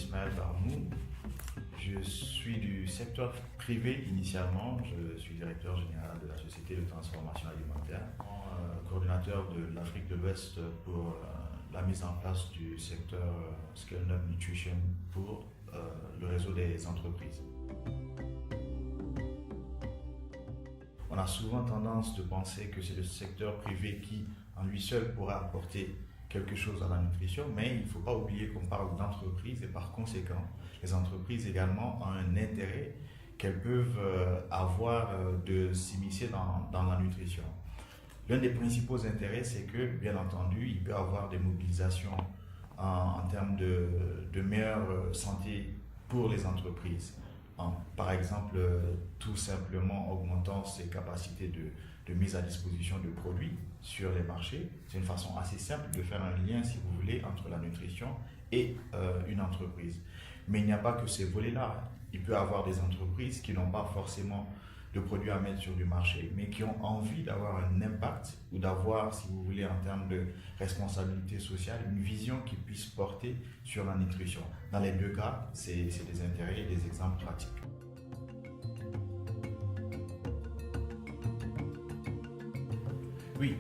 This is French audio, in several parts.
Ismaël Barmou. Je suis du secteur privé initialement. Je suis directeur général de la Société de transformation alimentaire, coordinateur de l'Afrique de l'Ouest pour la mise en place du secteur Scale Up Nutrition pour le réseau des entreprises. On a souvent tendance de penser que c'est le secteur privé qui, en lui seul, pourra apporter quelque chose à la nutrition, mais il ne faut pas oublier qu'on parle d'entreprises et par conséquent, les entreprises également ont un intérêt qu'elles peuvent avoir de s'immiscer dans la nutrition. L'un des principaux intérêts, c'est que, bien entendu, il peut y avoir des mobilisations en termes de meilleure santé pour les entreprises. Par exemple, tout simplement augmentant ses capacités de mise à disposition de produits sur les marchés. C'est une façon assez simple de faire un lien, si vous voulez, entre la nutrition et une entreprise. Mais il n'y a pas que ces volets-là. Il peut y avoir des entreprises qui n'ont pas forcément de produits à mettre sur du marché, mais qui ont envie d'avoir un impact ou d'avoir, si vous voulez, en termes de responsabilité sociale, une vision qui puisse porter sur la nutrition. Dans les deux cas, c'est des intérêts et des exemples pratiques. Oui,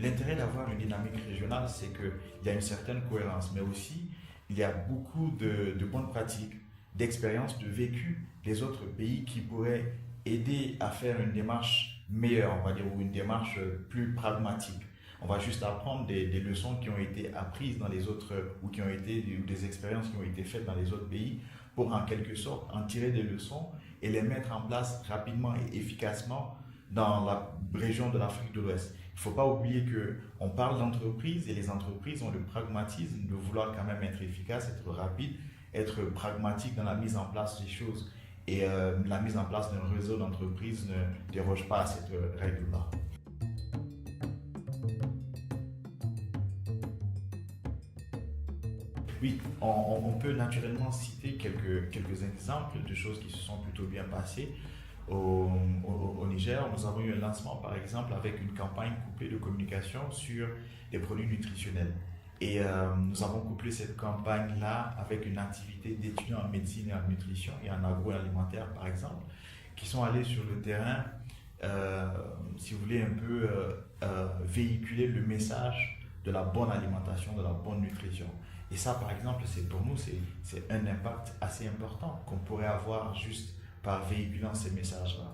l'intérêt d'avoir une dynamique régionale, c'est qu'il y a une certaine cohérence, mais aussi il y a beaucoup de bonnes pratiques, d'expériences, de vécu des autres pays qui pourraient aider à faire une démarche meilleure, on va dire, ou une démarche plus pragmatique. On va juste apprendre des leçons qui ont été apprises dans les autres, ou des expériences qui ont été faites dans les autres pays, pour en quelque sorte en tirer des leçons et les mettre en place rapidement et efficacement dans la région de l'Afrique de l'Ouest. Il ne faut pas oublier qu'on parle d'entreprises et les entreprises ont le pragmatisme de vouloir quand même être efficaces, être rapides, être pragmatique dans la mise en place des choses. Et la mise en place d'un réseau d'entreprises ne déroge pas à cette règle-là. Oui, on peut naturellement citer quelques exemples de choses qui se sont plutôt bien passées. Au Niger, nous avons eu un lancement par exemple avec une campagne couplée de communication sur les produits nutritionnels. Et nous avons couplé cette campagne-là avec une activité d'étudiants en médecine et en nutrition et en agroalimentaire par exemple, qui sont allés sur le terrain, si vous voulez, un peu véhiculer le message de la bonne alimentation, de la bonne nutrition. Et ça par exemple, pour nous, c'est un impact assez important qu'on pourrait avoir juste par véhiculant ces messages-là.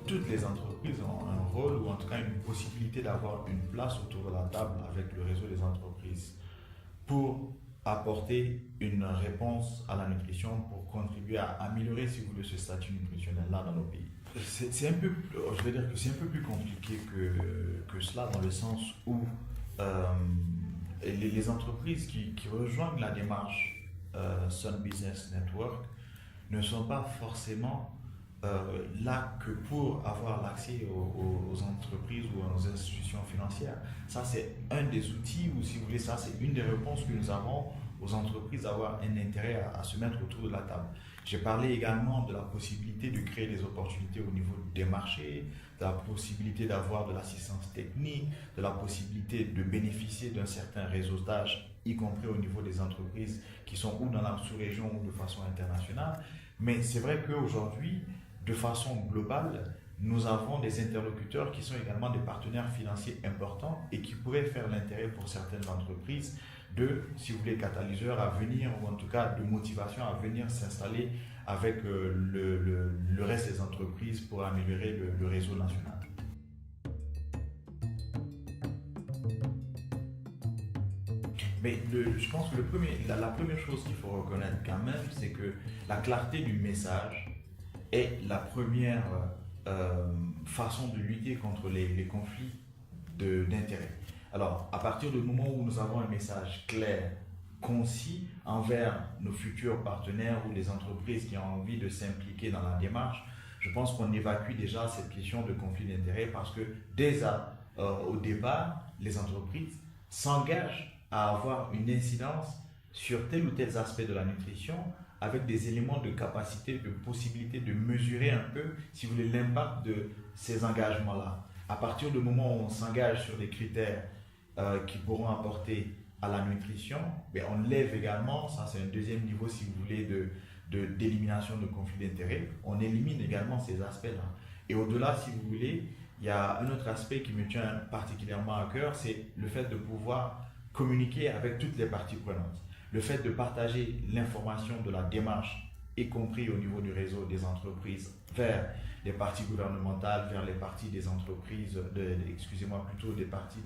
Toutes les entreprises ont un rôle ou en tout cas une possibilité d'avoir une place autour de la table avec le réseau des entreprises pour apporter une réponse à la nutrition, pour contribuer à améliorer, si vous voulez, ce statut nutritionnel-là dans nos pays. C'est un peu, je vais dire que c'est un peu plus compliqué que cela dans le sens où les entreprises qui rejoignent la démarche Sun Business Network ne sont pas forcément là que pour avoir l'accès aux entreprises ou aux institutions financières. Ça, c'est un des outils, ou si vous voulez, ça, c'est une des réponses que nous avons aux entreprises d'avoir un intérêt à se mettre autour de la table. J'ai parlé également de la possibilité de créer des opportunités au niveau des marchés, de la possibilité d'avoir de l'assistance technique, de la possibilité de bénéficier d'un certain réseautage, y compris au niveau des entreprises qui sont ou dans la sous-région ou de façon internationale. Mais c'est vrai qu'aujourd'hui, de façon globale, nous avons des interlocuteurs qui sont également des partenaires financiers importants et qui pourraient faire l'intérêt pour certaines entreprises de, si vous voulez, catalyseurs à venir, ou en tout cas de motivation à venir s'installer avec le reste des entreprises pour améliorer le réseau national. Mais je pense que la première chose qu'il faut reconnaître quand même, c'est que la clarté du message est la première façon de lutter contre les conflits d'intérêts. Alors, à partir du moment où nous avons un message clair, concis envers nos futurs partenaires ou les entreprises qui ont envie de s'impliquer dans la démarche, je pense qu'on évacue déjà cette question de conflit d'intérêts parce que déjà au départ, les entreprises s'engagent à avoir une incidence sur tel ou tel aspect de la nutrition avec des éléments de capacité, de possibilité de mesurer un peu, si vous voulez, l'impact de ces engagements-là. À partir du moment où on s'engage sur des critères qui pourront apporter à la nutrition, ben on lève également, ça c'est un deuxième niveau si vous voulez d'élimination de conflits d'intérêts, on élimine également ces aspects-là. Et au-delà, si vous voulez, il y a un autre aspect qui me tient particulièrement à cœur, c'est le fait de pouvoir communiquer avec toutes les parties prenantes. Le fait de partager l'information de la démarche, y compris au niveau du réseau des entreprises, vers les parties gouvernementales, vers les parties des entreprises, excusez-moi, plutôt des parties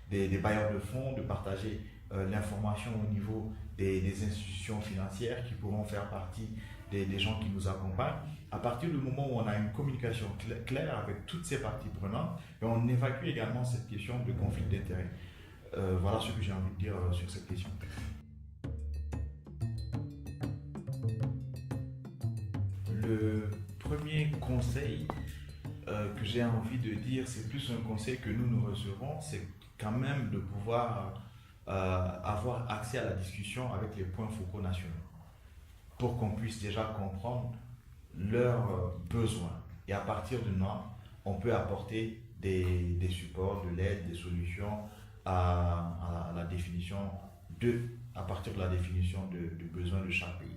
des bailleurs de fonds, de partager l'information au niveau des institutions financières qui pourront faire partie des gens qui nous accompagnent. À partir du moment où on a une communication claire avec toutes ces parties prenantes, et on évacue également cette question de conflit d'intérêts. Voilà ce que j'ai envie de dire sur cette question. Le premier conseil que j'ai envie de dire, c'est plus un conseil que nous recevons, c'est quand même de pouvoir avoir accès à la discussion avec les points focaux nationaux pour qu'on puisse déjà comprendre leurs besoins. Et à partir de là, on peut apporter des supports, de l'aide, des solutions à la définition à partir de la définition de besoins de chaque pays.